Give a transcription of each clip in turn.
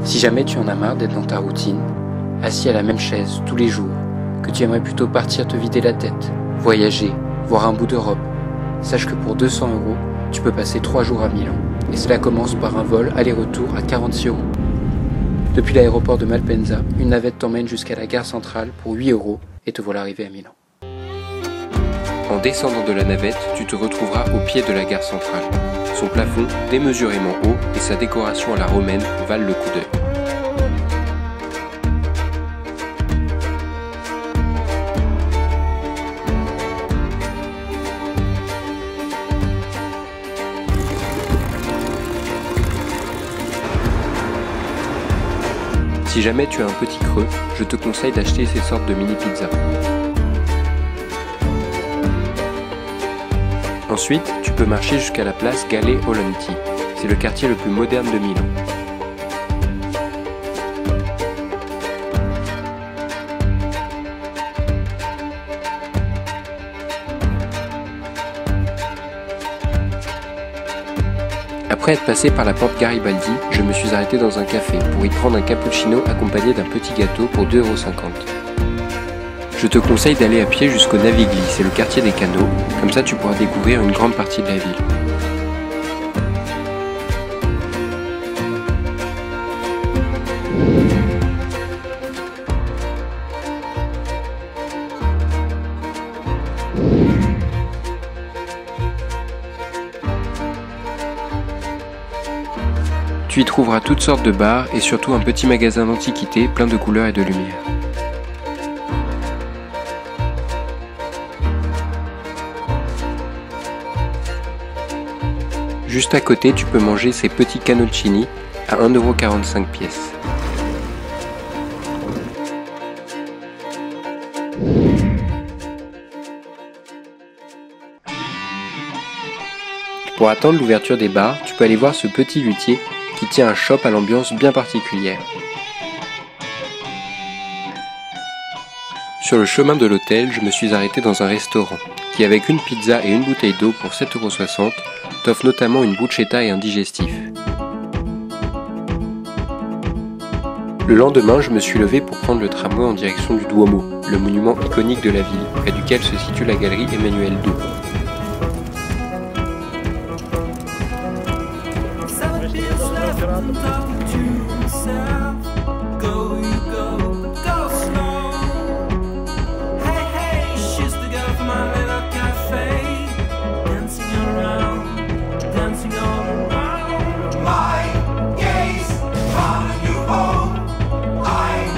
Si jamais tu en as marre d'être dans ta routine, assis à la même chaise tous les jours, que tu aimerais plutôt partir te vider la tête, voyager, voir un bout d'Europe, sache que pour 200 €, tu peux passer 3 jours à Milan. Et cela commence par un vol aller-retour à 46 €. Depuis l'aéroport de Malpensa, une navette t'emmène jusqu'à la gare centrale pour 8 € et te voilà arrivé à Milan. En descendant de la navette, tu te retrouveras au pied de la gare centrale. Son plafond, démesurément haut, et sa décoration à la romaine valent le coup d'œil. Si jamais tu as un petit creux, je te conseille d'acheter ces sortes de mini pizzas. Ensuite, tu peux marcher jusqu'à la place Gale Olanti. C'est le quartier le plus moderne de Milan. Après être passé par la porte Garibaldi, je me suis arrêté dans un café pour y prendre un cappuccino accompagné d'un petit gâteau pour 2,50 €. Je te conseille d'aller à pied jusqu'au Navigli, c'est le quartier des canaux, comme ça tu pourras découvrir une grande partie de la ville. Tu y trouveras toutes sortes de bars et surtout un petit magasin d'antiquités plein de couleurs et de lumière. Juste à côté, tu peux manger ces petits canoccini à 1,45 € pièce. Pour attendre l'ouverture des bars, tu peux aller voir ce petit luthier qui tient un shop à l'ambiance bien particulière. Sur le chemin de l'hôtel, je me suis arrêté dans un restaurant qui, avec une pizza et une bouteille d'eau pour 7,60 €, t'offre notamment une bruschetta et un digestif. Le lendemain, je me suis levé pour prendre le tramway en direction du Duomo, le monument iconique de la ville, près duquel se situe la galerie Emmanuel II.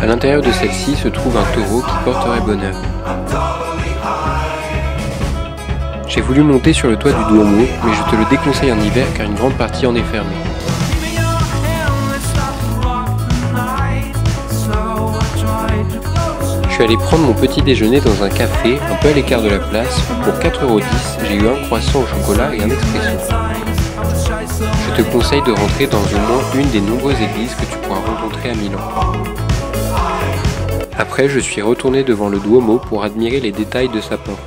À l'intérieur de celle-ci se trouve un taureau qui porterait bonheur. J'ai voulu monter sur le toit du Duomo, mais je te le déconseille en hiver car une grande partie en est fermée. Je suis allé prendre mon petit déjeuner dans un café un peu à l'écart de la place où pour 4,10 €, j'ai eu un croissant au chocolat et un expresso. Je te conseille de rentrer dans au moins une des nombreuses églises que tu pourras rencontrer à Milan. Après, je suis retourné devant le Duomo pour admirer les détails de sa porte.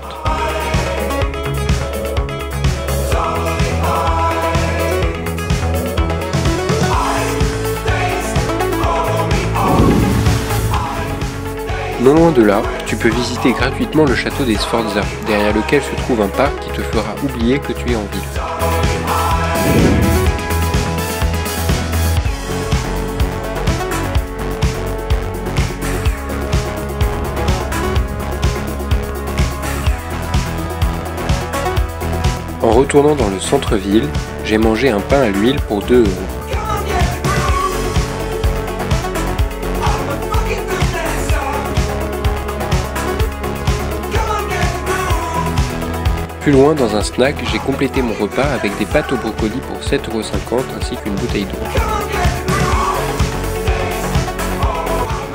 Non loin de là, tu peux visiter gratuitement le château des Sforza, derrière lequel se trouve un parc qui te fera oublier que tu es en ville. En retournant dans le centre-ville, j'ai mangé un pain à l'huile pour 2 €. Plus loin, dans un snack, j'ai complété mon repas avec des pâtes au brocoli pour 7,50 € ainsi qu'une bouteille d'eau.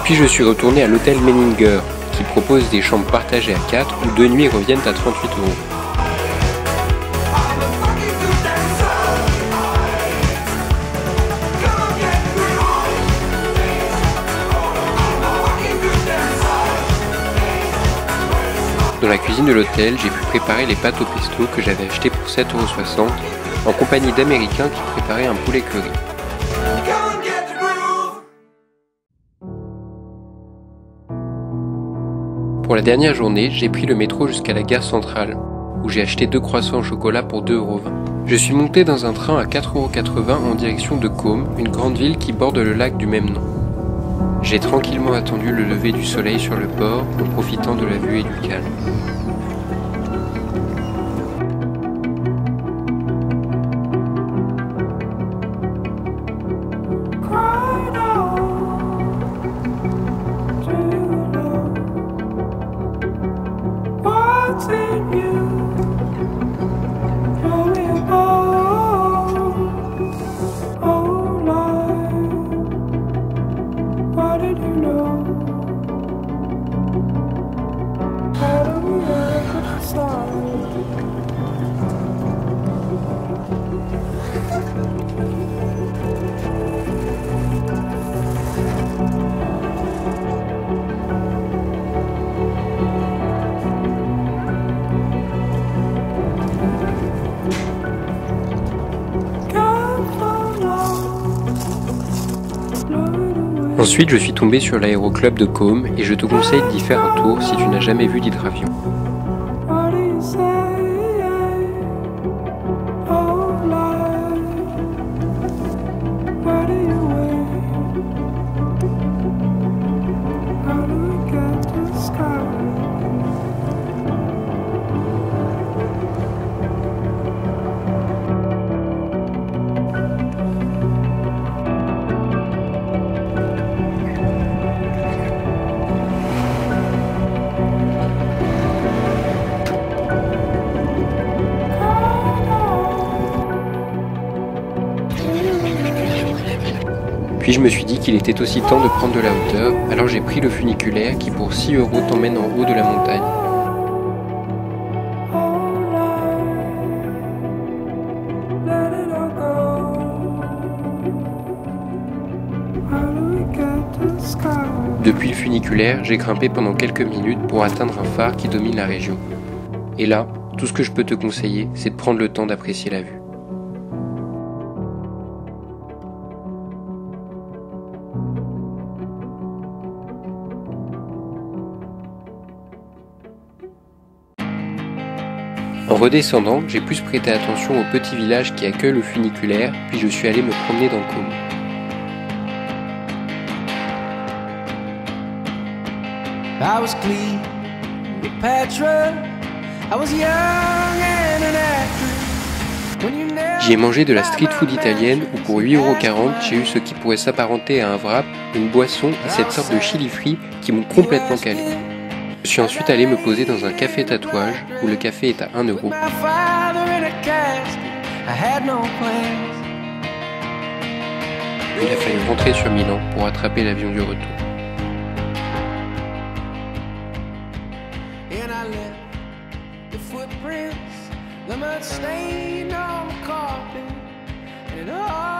Puis je suis retourné à l'hôtel Menninger, qui propose des chambres partagées à 4 où 2 nuits reviennent à 38 €. Dans la cuisine de l'hôtel, j'ai pu préparer les pâtes au pesto que j'avais achetées pour 7,60 € en compagnie d'Américains qui préparaient un poulet curry. Pour la dernière journée, j'ai pris le métro jusqu'à la gare centrale, où j'ai acheté 2 croissants au chocolat pour 2,20 €. Je suis monté dans un train à 4,80 € en direction de Côme, une grande ville qui borde le lac du même nom. J'ai tranquillement attendu le lever du soleil sur le port en profitant de la vue et du calme. Ensuite, je suis tombé sur l'aéroclub de Côme et je te conseille d'y faire un tour si tu n'as jamais vu d'hydravion. Puis je me suis dit qu'il était aussi temps de prendre de la hauteur, alors j'ai pris le funiculaire qui pour 6 € t'emmène en haut de la montagne. Depuis le funiculaire, j'ai grimpé pendant quelques minutes pour atteindre un phare qui domine la région. Et là, tout ce que je peux te conseiller, c'est de prendre le temps d'apprécier la vue. En redescendant, j'ai plus prêté attention au petit village qui accueille le funiculaire, puis je suis allé me promener dans Côme. J'y ai mangé de la street food italienne où pour 8,40 € j'ai eu ce qui pourrait s'apparenter à un wrap, une boisson et cette sorte de chili frit qui m'ont complètement calé. Je suis ensuite allé me poser dans un café tatouage où le café est à 1 €. Il a fallu rentrer sur Milan pour attraper l'avion du retour. The mud stain on the carpet, and it all